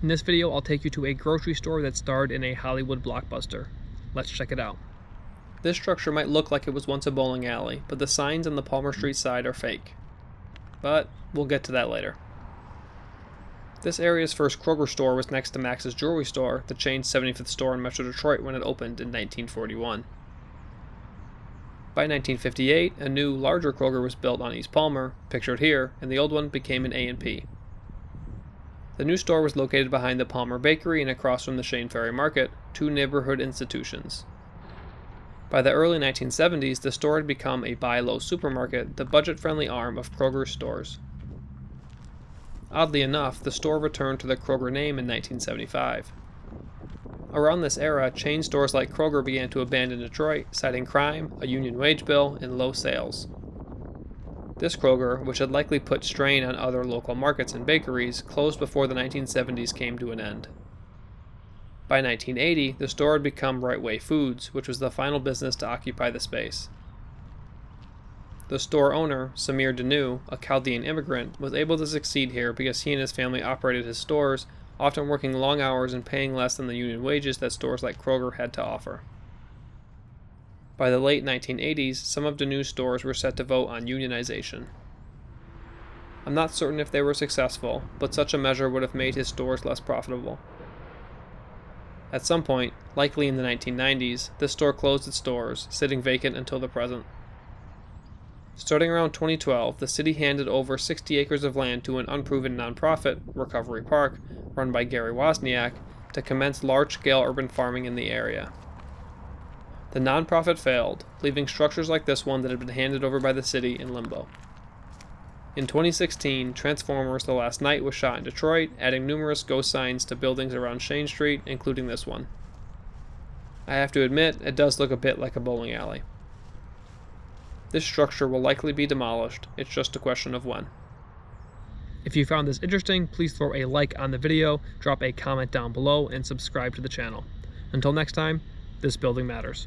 In this video, I'll take you to a grocery store that starred in a Hollywood blockbuster. Let's check it out. This structure might look like it was once a bowling alley, but the signs on the Palmer Street side are fake. But we'll get to that later. This area's first Kroger store was next to Max's Jewelry Store, the chain's 75th store in Metro Detroit when it opened in 1941. By 1958, a new, larger Kroger was built on East Palmer, pictured here, and the old one became an A&P. The new store was located behind the Palmer Bakery and across from the Shane Ferry Market, two neighborhood institutions. By the early 1970s, the store had become a Buy Low supermarket, the budget-friendly arm of Kroger's stores. Oddly enough, the store returned to the Kroger name in 1975. Around this era, chain stores like Kroger began to abandon Detroit, citing crime, a union wage bill, and low sales. This Kroger, which had likely put strain on other local markets and bakeries, closed before the 1970s came to an end. By 1980, the store had become Right Way Foods, which was the final business to occupy the space. The store owner, Samir Danu, a Chaldean immigrant, was able to succeed here because he and his family operated his stores, often working long hours and paying less than the union wages that stores like Kroger had to offer. By the late 1980s, some of Danu's stores were set to vote on unionization. I'm not certain if they were successful, but such a measure would have made his stores less profitable. At some point, likely in the 1990s, this store closed its doors, sitting vacant until the present. Starting around 2012, the city handed over 60 acres of land to an unproven nonprofit, Recovery Park, run by Gary Wozniak, to commence large-scale urban farming in the area. The nonprofit failed, leaving structures like this one that had been handed over by the city in limbo. In 2016, Transformers: The Last Knight was shot in Detroit, adding numerous ghost signs to buildings around Shane Street, including this one. I have to admit, it does look a bit like a bowling alley. This structure will likely be demolished, it's just a question of when. If you found this interesting, please throw a like on the video, drop a comment down below, and subscribe to the channel. Until next time, this building matters.